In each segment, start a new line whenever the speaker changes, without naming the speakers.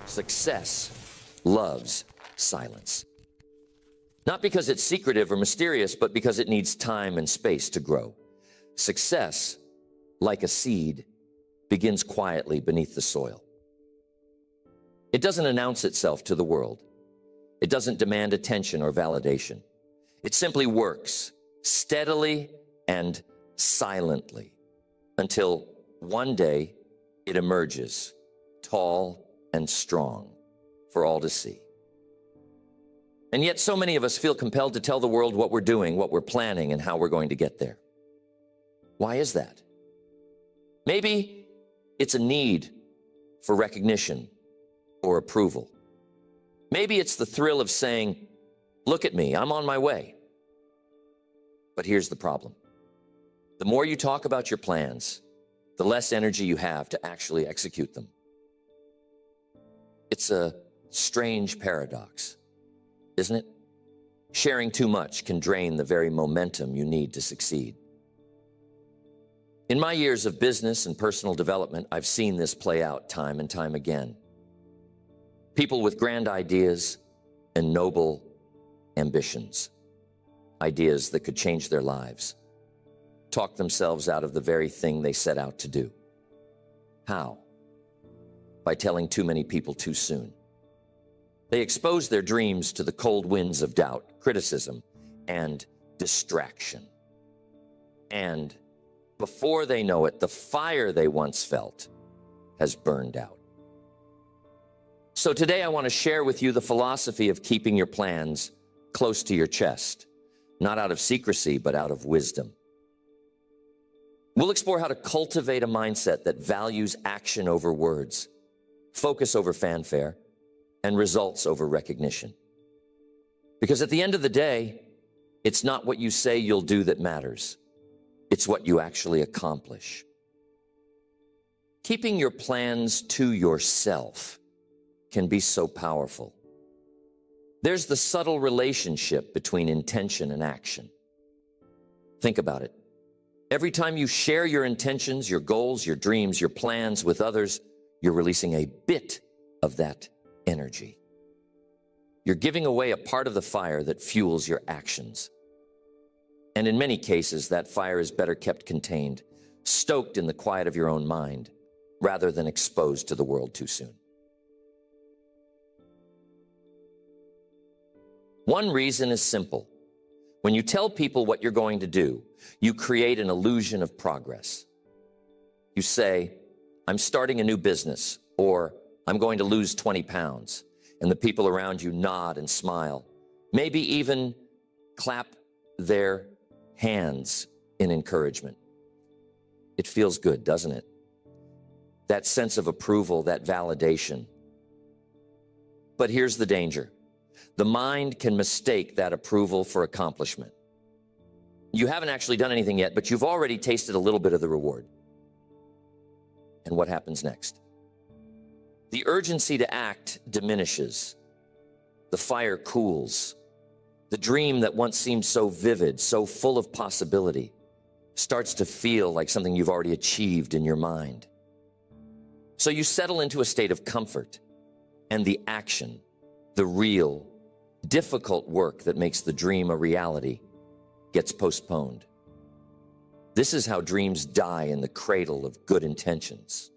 Success loves silence. Not because it's secretive or mysterious, but because it needs time and space to grow. Success, like a seed, begins quietly beneath the soil. It doesn't announce itself to the world. It doesn't demand attention or validation. It simply works steadily and silently until one day it emerges, tall and strong, for all to see. And yet so many of us feel compelled to tell the world what we're doing, what we're planning, and how we're going to get there. Why is that? Maybe it's a need for recognition or approval. Maybe it's the thrill of saying, "Look at me, I'm on my way." But here's the problem. The more you talk about your plans, the less energy you have to actually execute them. It's a strange paradox, isn't it? Sharing too much can drain the very momentum you need to succeed. In my years of business and personal development, I've seen this play out time and time again. People with grand ideas and noble ambitions, ideas that could change their lives, talk themselves out of the very thing they set out to do. How? By telling too many people too soon. They expose their dreams to the cold winds of doubt, criticism, and distraction. And before they know it, the fire they once felt has burned out. So today I want to share with you the philosophy of keeping your plans close to your chest, not out of secrecy, but out of wisdom. We'll explore how to cultivate a mindset that values action over words, focus over fanfare, and results over recognition. Because at the end of the day, it's not what you say you'll do that matters. It's what you actually accomplish. Keeping your plans to yourself can be so powerful. There's the subtle relationship between intention and action. Think about it. Every time you share your intentions, your goals, your dreams, your plans with others, you're releasing a bit of that energy. You're giving away a part of the fire that fuels your actions. And in many cases, that fire is better kept contained, stoked in the quiet of your own mind, rather than exposed to the world too soon. One reason is simple. When you tell people what you're going to do, you create an illusion of progress. You say, "I'm starting a new business," or "I'm going to lose 20 pounds. And the people around you nod and smile, maybe even clap their hands in encouragement. It feels good, doesn't it? That sense of approval, that validation. But here's the danger. The mind can mistake that approval for accomplishment. You haven't actually done anything yet, but you've already tasted a little bit of the reward. And what happens next? The urgency to act diminishes. The fire cools. The dream that once seemed so vivid, so full of possibility, starts to feel like something you've already achieved in your mind. So you settle into a state of comfort, and the action, the real, difficult work that makes the dream a reality, gets postponed. This is how dreams die in the cradle of good intentions.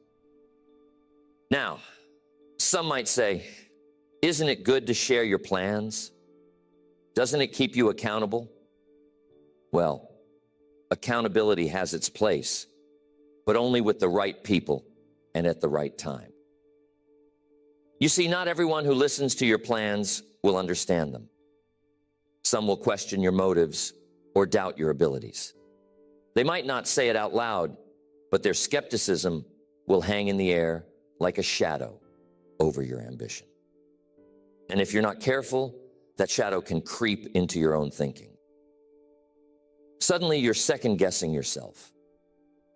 Now, some might say, isn't it good to share your plans? Doesn't it keep you accountable? Well, accountability has its place, but only with the right people and at the right time. You see, not everyone who listens to your plans will understand them. Some will question your motives or doubt your abilities. They might not say it out loud, but their skepticism will hang in the air like a shadow over your ambition. And if you're not careful, that shadow can creep into your own thinking. Suddenly, you're second-guessing yourself.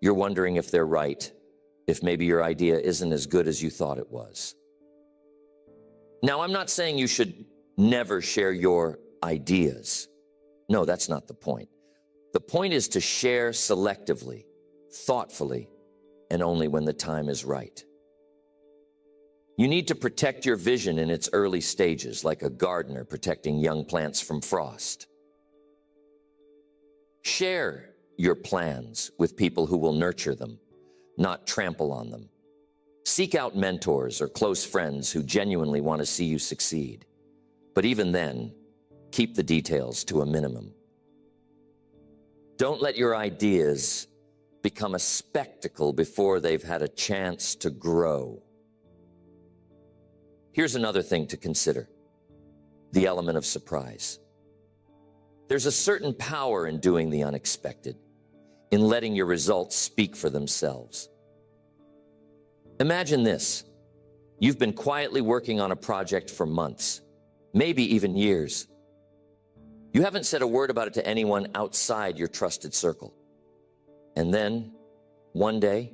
You're wondering if they're right, if maybe your idea isn't as good as you thought it was. Now, I'm not saying you should never share your ideas. No, that's not the point. The point is to share selectively, thoughtfully, and only when the time is right. You need to protect your vision in its early stages, like a gardener protecting young plants from frost. Share your plans with people who will nurture them, not trample on them. Seek out mentors or close friends who genuinely want to see you succeed. But even then, keep the details to a minimum. Don't let your ideas become a spectacle before they've had a chance to grow. Here's another thing to consider: the element of surprise. There's a certain power in doing the unexpected, in letting your results speak for themselves. Imagine this: you've been quietly working on a project for months, maybe even years. You haven't said a word about it to anyone outside your trusted circle. And then, one day,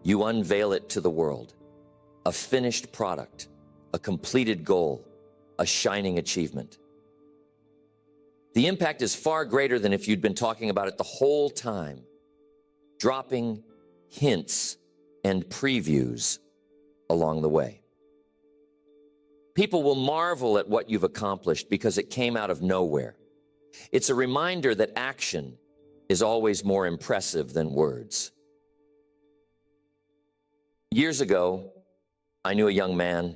you unveil it to the world. A finished product, a completed goal, a shining achievement. The impact is far greater than if you'd been talking about it the whole time, dropping hints and previews along the way. People will marvel at what you've accomplished because it came out of nowhere. It's a reminder that action is always more impressive than words. Years ago, I knew a young man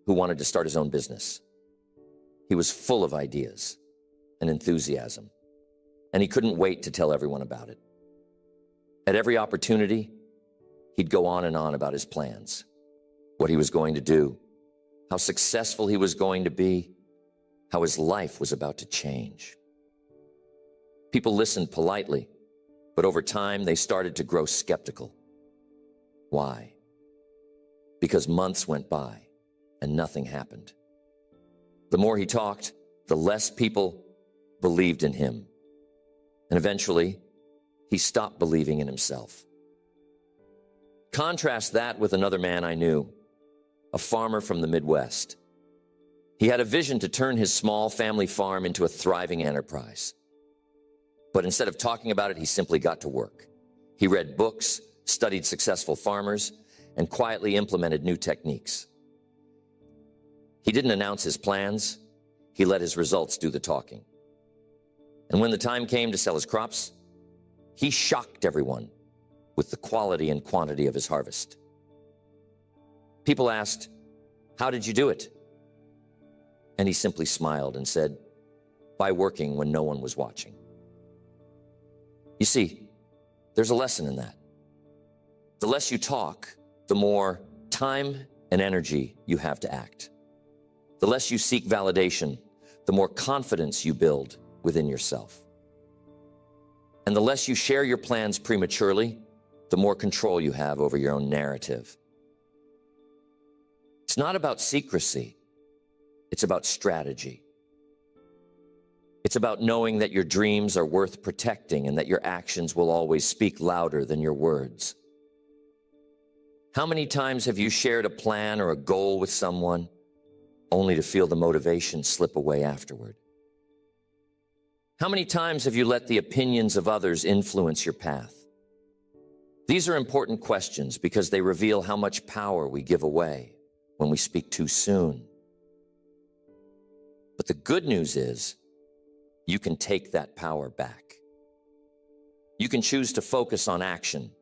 who wanted to start his own business. He was full of ideas and enthusiasm, and he couldn't wait to tell everyone about it. At every opportunity, he'd go on and on about his plans, what he was going to do, how successful he was going to be, how his life was about to change. People listened politely, but over time they started to grow skeptical. Why? Because months went by and nothing happened. The more he talked, the less people believed in him. And eventually, he stopped believing in himself. Contrast that with another man I knew, a farmer from the Midwest. He had a vision to turn his small family farm into a thriving enterprise. But instead of talking about it, he simply got to work. He read books, studied successful farmers, and quietly implemented new techniques. He didn't announce his plans. He let his results do the talking. And when the time came to sell his crops, he shocked everyone with the quality and quantity of his harvest. People asked, "How did you do it?" And he simply smiled and said, "By working when no one was watching." You see, there's a lesson in that. The less you talk, the more time and energy you have to act. The less you seek validation, the more confidence you build within yourself. And the less you share your plans prematurely, the more control you have over your own narrative. It's not about secrecy. It's about strategy. It's about knowing that your dreams are worth protecting and that your actions will always speak louder than your words. How many times have you shared a plan or a goal with someone only to feel the motivation slip away afterward? How many times have you let the opinions of others influence your path? These are important questions because they reveal how much power we give away when we speak too soon. But the good news is, you can take that power back. You can choose to focus on action,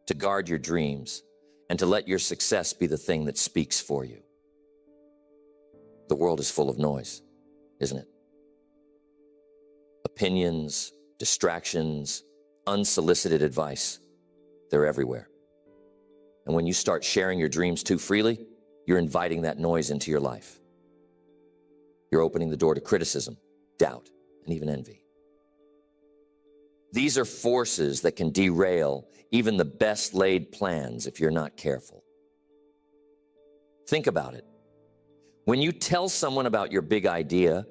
to guard your dreams, and to let your success be the thing that speaks for you. The world is full of noise, isn't it? Opinions, distractions, unsolicited advice, they're everywhere. And when you start sharing your dreams too freely, you're inviting that noise into your life. You're opening the door to criticism, doubt, and even envy. These are forces that can derail even the best laid plans if you're not careful. Think about it. When you tell someone about your big idea,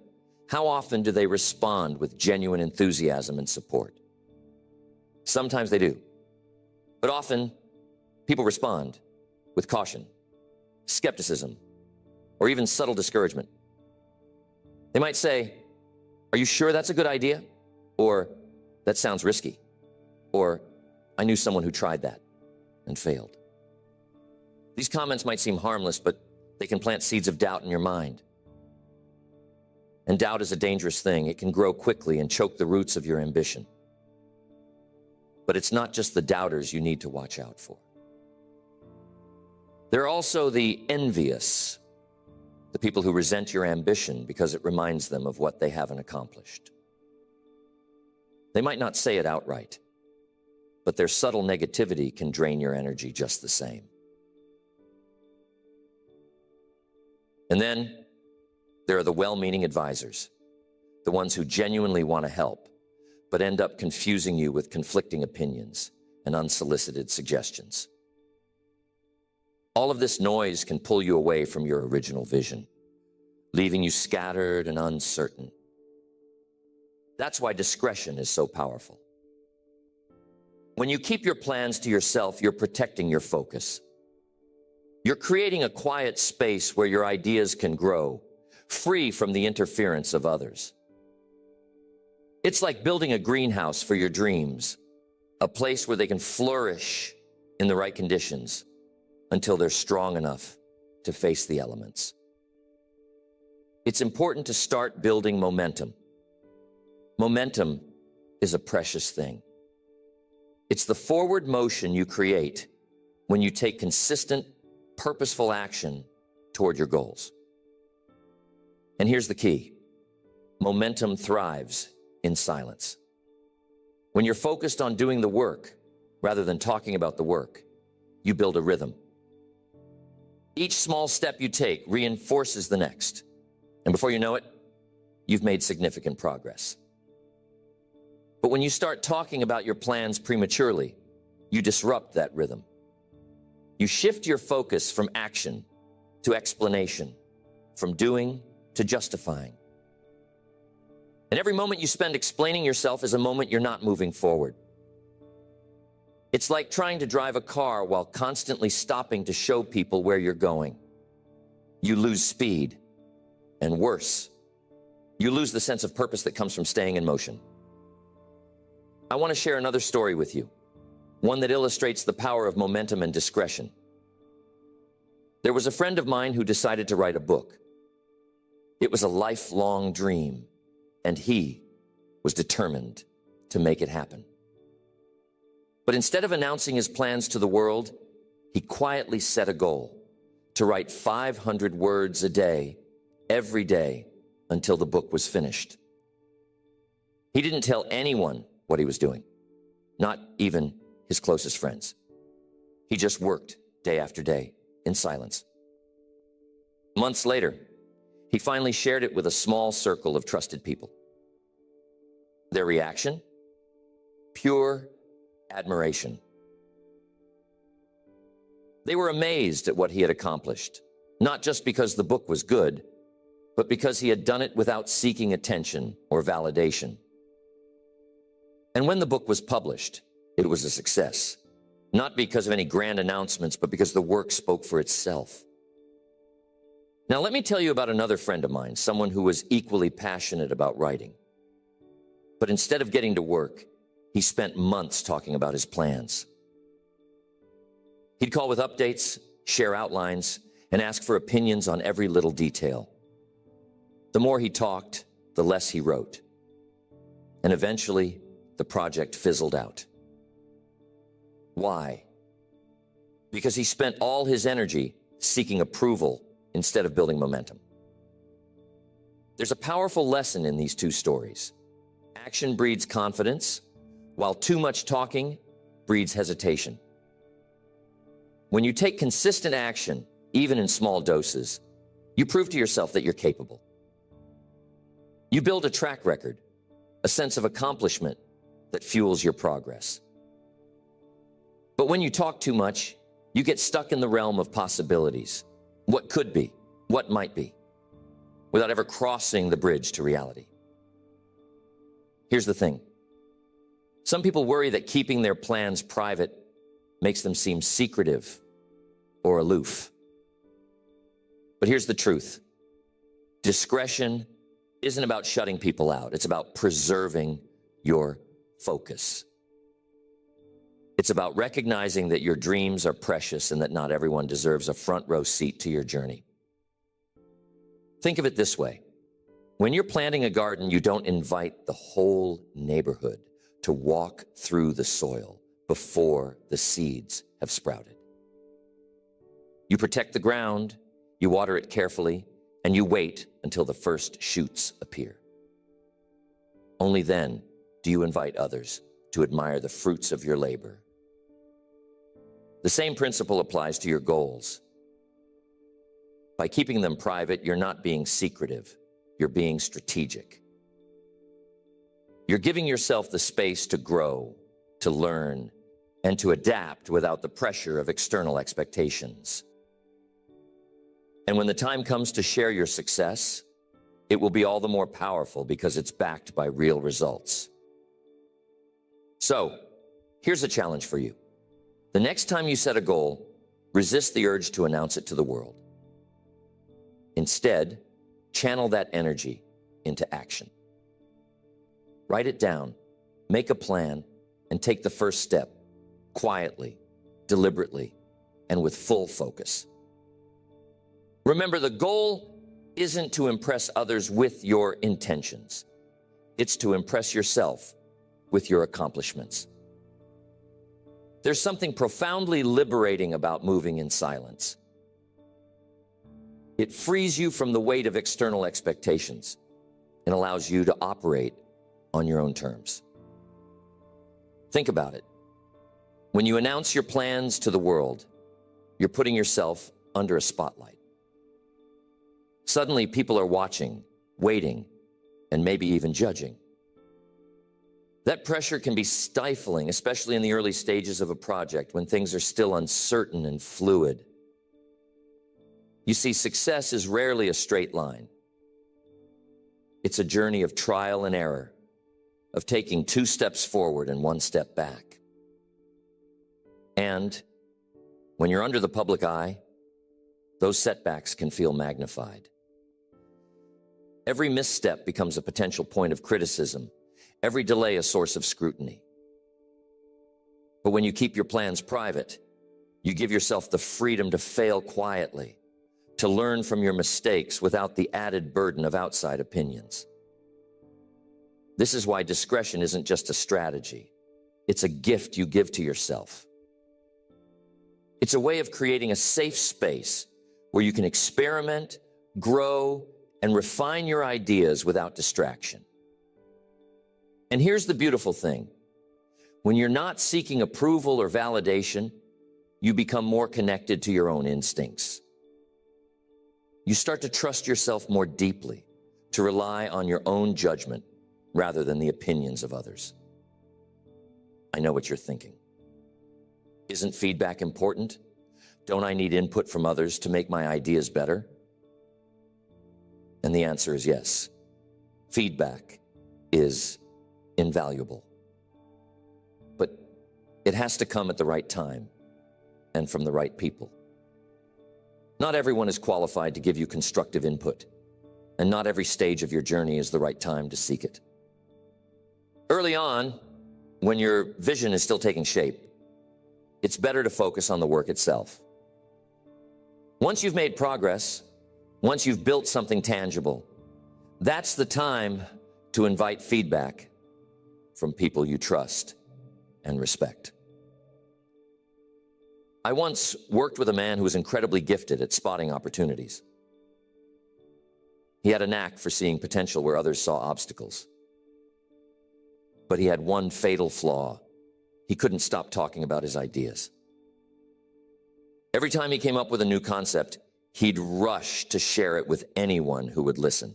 how often do they respond with genuine enthusiasm and support? Sometimes they do. But often, people respond with caution, skepticism, or even subtle discouragement. They might say, "Are you sure that's a good idea?" Or, "That sounds risky." Or, "I knew someone who tried that and failed." These comments might seem harmless, but they can plant seeds of doubt in your mind. And doubt is a dangerous thing. It can grow quickly and choke the roots of your ambition. But it's not just the doubters you need to watch out for. There are also the envious, the people who resent your ambition because it reminds them of what they haven't accomplished. They might not say it outright, but their subtle negativity can drain your energy just the same. And then there are the well-meaning advisors, the ones who genuinely want to help, but end up confusing you with conflicting opinions and unsolicited suggestions. All of this noise can pull you away from your original vision, leaving you scattered and uncertain. That's why discretion is so powerful. When you keep your plans to yourself, you're protecting your focus. You're creating a quiet space where your ideas can grow, free from the interference of others. It's like building a greenhouse for your dreams, a place where they can flourish in the right conditions until they're strong enough to face the elements. It's important to start building momentum. Momentum is a precious thing. It's the forward motion you create when you take consistent, purposeful action toward your goals. And here's the key. Momentum thrives in silence. When you're focused on doing the work rather than talking about the work, you build a rhythm. Each small step you take reinforces the next. And before you know it, you've made significant progress. But when you start talking about your plans prematurely, you disrupt that rhythm. You shift your focus from action to explanation, from doing to justifying. And every moment you spend explaining yourself is a moment you're not moving forward. It's like trying to drive a car while constantly stopping to show people where you're going. You lose speed, and worse, you lose the sense of purpose that comes from staying in motion. I want to share another story with you, one that illustrates the power of momentum and discretion. There was a friend of mine who decided to write a book. It was a lifelong dream, and he was determined to make it happen. But instead of announcing his plans to the world, he quietly set a goal to write 500 words a day, every day, until the book was finished. He didn't tell anyone what he was doing, not even his closest friends. He just worked day after day in silence. Months later, he finally shared it with a small circle of trusted people. Their reaction? Pure admiration. They were amazed at what he had accomplished, not just because the book was good, but because he had done it without seeking attention or validation. And when the book was published, it was a success, not because of any grand announcements, but because the work spoke for itself. Now, let me tell you about another friend of mine, someone who was equally passionate about writing. But instead of getting to work, he spent months talking about his plans. He'd call with updates, share outlines, and ask for opinions on every little detail. The more he talked, the less he wrote. And eventually, the project fizzled out. Why? Because he spent all his energy seeking approval instead of building momentum. There's a powerful lesson in these two stories. Action breeds confidence, while too much talking breeds hesitation. When you take consistent action, even in small doses, you prove to yourself that you're capable. You build a track record, a sense of accomplishment that fuels your progress. But when you talk too much, you get stuck in the realm of possibilities, what could be, what might be, without ever crossing the bridge to reality. Here's the thing. Some people worry that keeping their plans private makes them seem secretive or aloof. But here's the truth. Discretion isn't about shutting people out. It's about preserving your focus. It's about recognizing that your dreams are precious and that not everyone deserves a front row seat to your journey. Think of it this way. When you're planting a garden, you don't invite the whole neighborhood to walk through the soil before the seeds have sprouted. You protect the ground, you water it carefully, and you wait until the first shoots appear. Only then do you invite others to admire the fruits of your labor. The same principle applies to your goals. By keeping them private, you're not being secretive, you're being strategic. You're giving yourself the space to grow, to learn, and to adapt without the pressure of external expectations. And when the time comes to share your success, it will be all the more powerful because it's backed by real results. So, here's a challenge for you. The next time you set a goal, resist the urge to announce it to the world. Instead, channel that energy into action. Write it down, make a plan, and take the first step, quietly, deliberately, and with full focus. Remember, the goal isn't to impress others with your intentions. It's to impress yourself with your accomplishments. There's something profoundly liberating about moving in silence. It frees you from the weight of external expectations and allows you to operate on your own terms. Think about it. When you announce your plans to the world, you're putting yourself under a spotlight. Suddenly, people are watching, waiting, and maybe even judging. That pressure can be stifling, especially in the early stages of a project when things are still uncertain and fluid. You see, success is rarely a straight line. It's a journey of trial and error, of taking 2 steps forward and 1 step back. And when you're under the public eye, those setbacks can feel magnified. Every misstep becomes a potential point of criticism, every delay a source of scrutiny. But when you keep your plans private, you give yourself the freedom to fail quietly, to learn from your mistakes without the added burden of outside opinions. This is why discretion isn't just a strategy. It's a gift you give to yourself. It's a way of creating a safe space where you can experiment, grow, and refine your ideas without distraction. And here's the beautiful thing. When you're not seeking approval or validation, you become more connected to your own instincts. You start to trust yourself more deeply, to rely on your own judgment rather than the opinions of others. I know what you're thinking. Isn't feedback important? Don't I need input from others to make my ideas better? And the answer is yes. Feedback is invaluable. But it has to come at the right time and from the right people. Not everyone is qualified to give you constructive input, and not every stage of your journey is the right time to seek it. Early on, when your vision is still taking shape, it's better to focus on the work itself. Once you've made progress, once you've built something tangible, that's the time to invite feedback from people you trust and respect. I once worked with a man who was incredibly gifted at spotting opportunities. He had a knack for seeing potential where others saw obstacles. But he had one fatal flaw. He couldn't stop talking about his ideas. Every time he came up with a new concept, he'd rush to share it with anyone who would listen.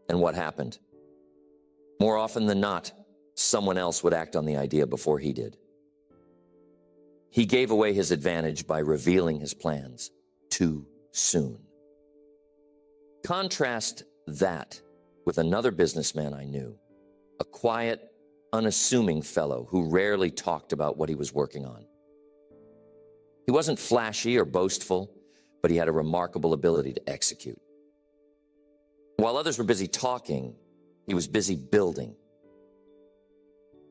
And what happened? More often than not, someone else would act on the idea before he did. He gave away his advantage by revealing his plans too soon. Contrast that with another businessman I knew, a quiet, unassuming fellow who rarely talked about what he was working on. He wasn't flashy or boastful, but he had a remarkable ability to execute. While others were busy talking, he was busy building.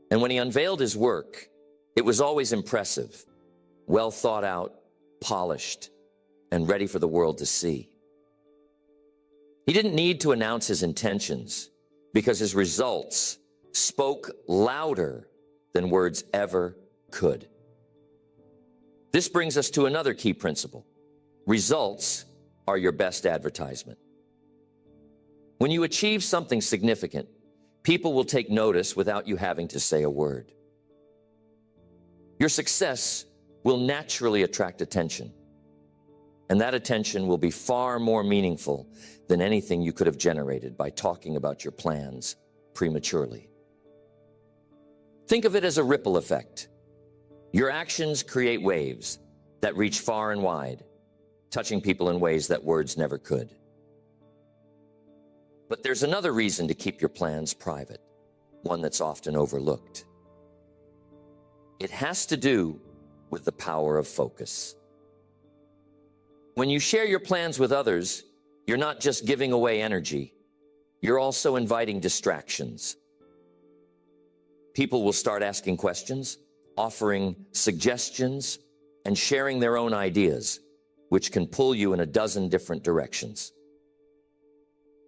And when he unveiled his work, It was always impressive, well thought out, polished, and ready for the world to see. He didn't need to announce his intentions because his results spoke louder than words ever could. This brings us to another key principle. Results are your best advertisement. When you achieve something significant, people will take notice without you having to say a word. Your success will naturally attract attention, and that attention will be far more meaningful than anything you could have generated by talking about your plans prematurely. Think of it as a ripple effect. Your actions create waves that reach far and wide, touching people in ways that words never could. But there's another reason to keep your plans private, one that's often overlooked. It has to do with the power of focus. When you share your plans with others, you're not just giving away energy, you're also inviting distractions. People will start asking questions, offering suggestions, and sharing their own ideas, which can pull you in a dozen different directions.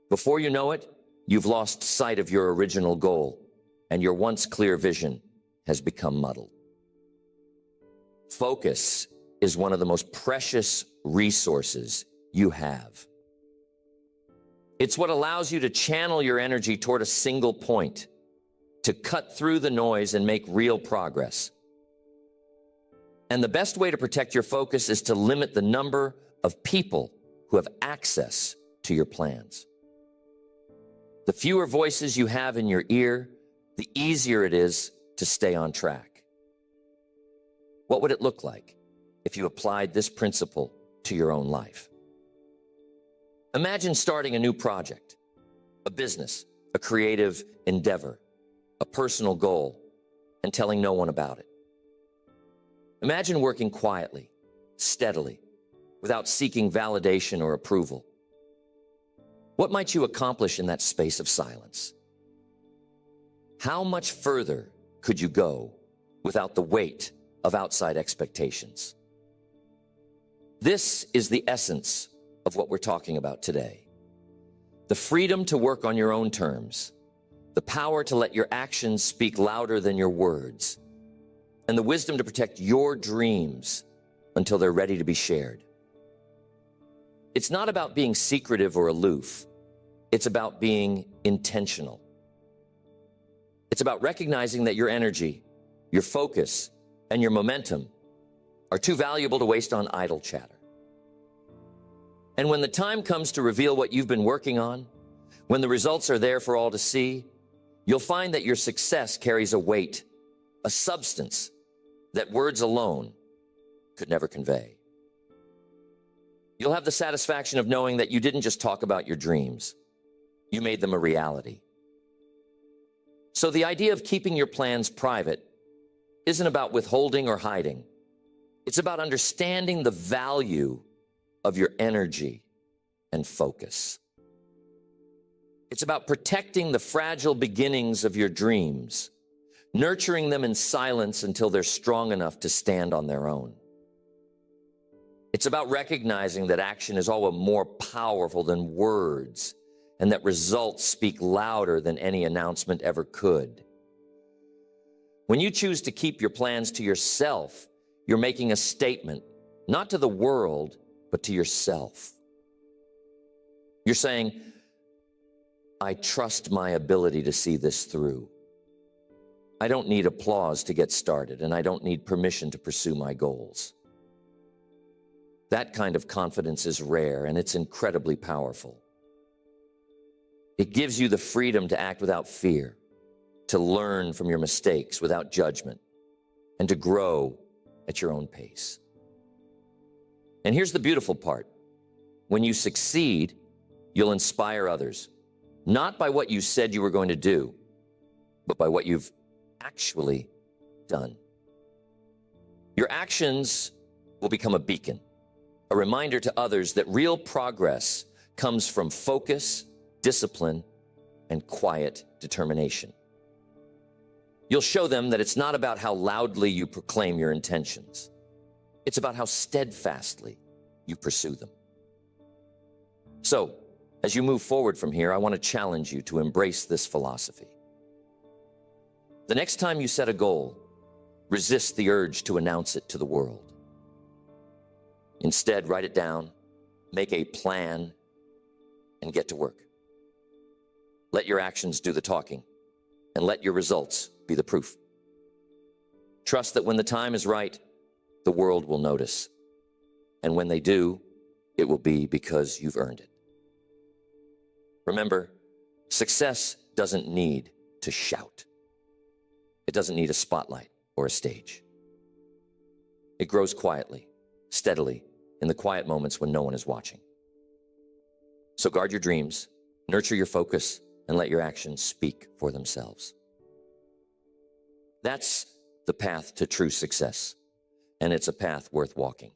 Before you know it, you've lost sight of your original goal, and your once clear vision has become muddled. Focus is one of the most precious resources you have. It's what allows you to channel your energy toward a single point, to cut through the noise and make real progress. And the best way to protect your focus is to limit the number of people who have access to your plans. The fewer voices you have in your ear, the easier it is to stay on track. What would it look like if you applied this principle to your own life? Imagine starting a new project, a business, a creative endeavor, a personal goal, and telling no one about it. Imagine working quietly, steadily, without seeking validation or approval. What might you accomplish in that space of silence? How much further could you go without the weight of outside expectations? This is the essence of what we're talking about today. The freedom to work on your own terms, the power to let your actions speak louder than your words, and the wisdom to protect your dreams until they're ready to be shared. It's not about being secretive or aloof. It's about being intentional. It's about recognizing that your energy, your focus, and your momentum are too valuable to waste on idle chatter. And when the time comes to reveal what you've been working on, when the results are there for all to see, you'll find that your success carries a weight, a substance that words alone could never convey. You'll have the satisfaction of knowing that you didn't just talk about your dreams, you made them a reality. So the idea of keeping your plans private isn't about withholding or hiding. It's about understanding the value of your energy and focus. It's about protecting the fragile beginnings of your dreams, nurturing them in silence until they're strong enough to stand on their own. It's about recognizing that action is always more powerful than words, and that results speak louder than any announcement ever could. When you choose to keep your plans to yourself, you're making a statement, not to the world, but to yourself. You're saying, I trust my ability to see this through. I don't need applause to get started, and I don't need permission to pursue my goals. That kind of confidence is rare, and it's incredibly powerful. It gives you the freedom to act without fear, to learn from your mistakes without judgment, and to grow at your own pace. And here's the beautiful part. When you succeed, you'll inspire others, not by what you said you were going to do, but by what you've actually done. Your actions will become a beacon, a reminder to others that real progress comes from focus, discipline, and quiet determination. You'll show them that it's not about how loudly you proclaim your intentions. It's about how steadfastly you pursue them. So, as you move forward from here, I want to challenge you to embrace this philosophy. The next time you set a goal, resist the urge to announce it to the world. Instead, write it down, make a plan, and get to work. Let your actions do the talking, and let your results be the proof. Trust that when the time is right, the world will notice. And when they do, it will be because you've earned it. Remember, success doesn't need to shout. It doesn't need a spotlight or a stage. It grows quietly, steadily, in the quiet moments when no one is watching. So guard your dreams, nurture your focus, and let your actions speak for themselves. That's the path to true success, and it's a path worth walking.